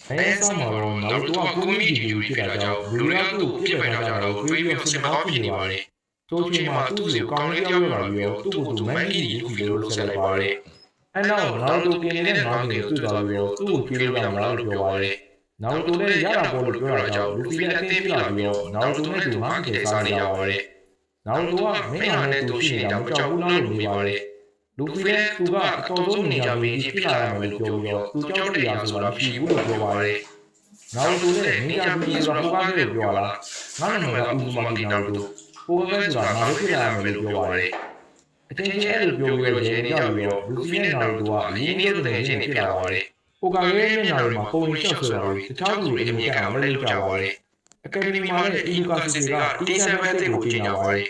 အဲဆောင်းမှာတော့နောက်တော့ကိုမီဒီယူဖြစ်တာကြောင့်လူတွေကသူ့ကိုပြစ်ပယ်ထားကြတော့တွေးပြီးတော့စင်မကောင်းဖြစ်နေပါတယ်ထိုချိန်မှာသူ့စီကိုကောင်းလေးတယောက်ရောက်လာပြီးတော့သူ့ကိုသူမန်ကီလူဖီလို့လုပ်ဆက်လိုက်ပါတယ်အဲနောက်နာရူတိုကင်းနေတဲ့ငါးကင်ကိုတွေ့သွားပြီးတော့သူ့ကိုကျွေးလို့ရမှာလို့ပြောပါတယ်နာရူတိုလည်းရတာပေါ်လို့ပြောတာကြောင့်လူဖီလည်းအသိပြလာပြီးတော့နာရူတိုနဲ့သူငါးကင်စားနေကြပါတယ်နာရူတိုကမင်းညာနဲ့သူရှိနေတာမကြောက်ဘူးလားလို့မေးပါတယ်လူဖီလည်းသူကအတော်ဆုံးနေကြပြီးဖြစ်လာရမယ်လို့ပြောပြီးတော့သူကြောက်တရားဆိုတာမရှိဘူးလို့ပြောပါတယ်နာရူတိုလည်းနေကြပြီးဆိုတာဟိုကားလေးကိုပြောလာငါ့နာမည်ကဥဇူမာကီနာရူတိုဟိုကားဆိုတာငါတို့ဖြစ်လာရမယ်လို့ပြောပါတယ်အချင်းချင်းအဲ့လိုပြောပြီးတော့ရဲနေကြပြီးတော့လူဖီနဲ့နာရူတိုကအရင်ကတည်းကချင်းနေဖြစ်လာပါတယ်ဟိုကားရဲ့မျက်နှာတွေမှာပုံရိပ်ရှော့ဆိုတာတွေတခြားသူတွေအမြင်ကမလဲလို့ကြပါတယ်အကယ်ဒမီမှာလည်းအီလူကာစီက T7 တဲ့ကိုကျင်းကြပါတယ်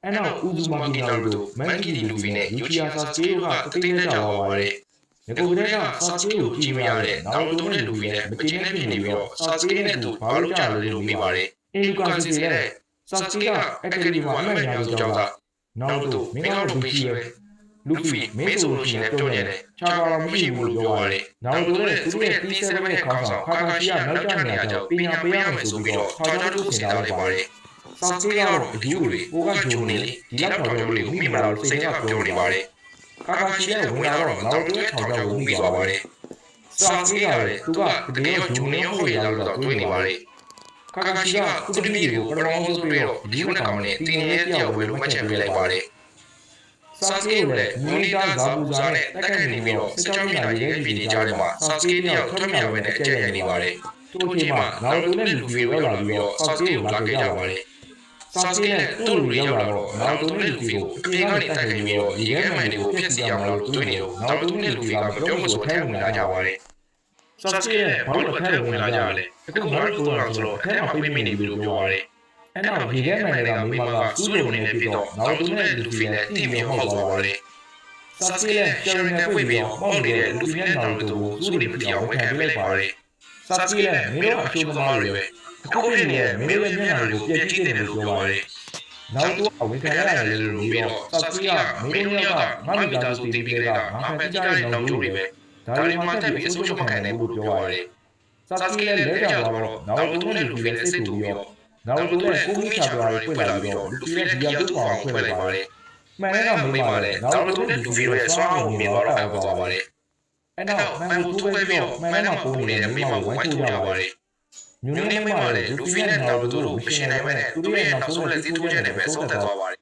အဲ့နောက်ဥဇူမာကီနာရူတိုမန်ကီလူဖီနဲ့ယူချီယာဆာစကေတို့ကတသိန်းနဲ့ကြာသွားပါတယ်ငကိုကလေးကဆာစကေကိုကြည့်မရတဲ့နာရူတိုနဲ့လူဖီနဲ့မကျင်းနဲ့ဖြစ်နေပြီးတော့ဆာစကေနဲ့သူဘာလို့ကြာလဲလို့မေးပါတယ်အီလူကာစီနဲ့ဆာစကေကအကယ်ဒမီမှာအမှန်ညာဆိုကြောင်းကနာရူတိုမင်းကတော့ဘီရှိပဲလူဖီမင်းဆိုလို့ရှိရင်ပြောနေတယ်ချာကာတော့မရှိဘူးလို့ပြောပါတယ်နာရူတိုနဲ့သူတို့ရဲ့ T7 ရဲ့ခေါင်းဆောင်ခါကာရှိကနောက်ကျနေရကြောင်းပညာပေးရမယ်ဆိုပြီးတော့ချာချာတို့ဆင်ထားလိုက်ပါတယ်ဆာစကေကတော့အယူတွေကိုကဂျိုနေလေဒီလောက်ထောင်ကြောလေးကိုမိမလာလို့စိတ်ကပြောနေပါတယ်ခါကာရှိရဲ့ဝင်လာတော့နာရူတိုရဲ့ထောင်ကြောကိုမိသွားပါတယ်ဆာစကေကလည်းသူကတကယ်ရောဂျိုနေဟုတ်ရလို့တော့တွေးနေပါတယ်ခါကာရှိကသူ့တပည့်ကိုပထမဆုံးတွေ့တော့ဒီဝက်ကောင်နဲ့တင်းရဲတယောက်ပဲလုံးမချက်ပေးလိုက်ပါတယ်ဆာစကေကိုလည်းမီနီတာဇာဘူဇာနဲ့တက်ခတ်နေပြီးတော့စစ်ကြောင်းများရဲပြည်နေကြတဲ့မှာဆာစကေတယောက်ထွက်မြောက်ပဲနဲ့အကျဉ်းရနေပါတယ်သူ့အချိန်မှာနာရူတိုနဲ့လူဖီရောက်လာပြီးတော့ဆာစကေကိုလာခဲ့ကြပါတယ်ဆာစကေနဲ့သူ့လူရောက်လာတော့နာရူတိုနဲ့လူဖီကိုအပြင်ကနေတိုက်ခိုက်ပြီးတော့ရေခဲမိုင်တွေကိုဖျက်ဆီးအောင်လို့တွေးနေတော့နာရူတိုနဲ့လူဖီကမပြောမဆိုအထက်ဝင်လာကြပါတယ်ဆာစကေနဲ့ဘာလို့အထက်ဝင်လာကြလဲအခုနာရူတိုကဆိုတော့အထက်မှာပြေးမိနေပြီလို့ပြောပါတယ်အဲ့နောက်ရေခဲမိုင်တွေကမိမကသူ့လိုနေနေပြီးတော့နာရူတိုနဲ့လူဖီနဲ့တိမြင်ဟောက်သွားပါတယ်ဆာစကေနဲ့ကျယ်ရီနဲ့ပြေးပြီးတော့ပေါက်နေတဲ့လူဖီနဲ့နာရူတိုကိုသူ့တွေမတရားဝန်ခံပေးလိုက်ပါတယ်ဆာစကေနဲ့မင်းတို့အချိုးသမားတွေပဲအခုဖြစ်နေတဲ့မင်းတို့ရဲ့မျက်နှာတွေကိုပြည့်ကြည့်နေတယ်လို့ပြောပါတယ်နောက်တော့အဝင်ခံရတယ်လို့ပြီးတော့ဆာစကေကမင်းတို့ကငါ့မိသားစုတည်ပြီးတဲ့ကငါဖန်တီးကြတဲ့နောက်ကျိုးတွေပဲဒါတွေမှတက်ပြီးအဆိုးချုပ်မခံနိုင်ဘူးလို့ပြောပါတယ်ဆာစကေလည်းလဲကြသွားတော့နောက်တော့လူဖီနဲ့စိတ်တူပြီးတော့နောက်တော့လည်းကိုမီချာပြားတွေဖွင့်လာပြီးတော့လူဖီနဲ့ဒီယာတုကောင်ဖွင့်လိုက်ပါတယ်မှန်တဲ့ကမိမလည်းနောက်တော့လူဖီရဲ့စွမ်းအောင်မြင်သွားတော့အောက်သွားပါတယ်အဲ့တော့မန်ကိုထိုးပဲပြီးတော့မှန်တဲ့မှာပုံနေတဲ့မိမကိုဝိုင်းထိုးကြပါတယ်ညနေမိမလည်းလူဖီနဲ့နောက်တော့မရှင်နိုင်ပဲနဲ့သူတို့ရဲ့နောက်ဆုံးလက်စီးထိုးချက်နဲ့ပဲဆုံးသက်သွားပါတယ်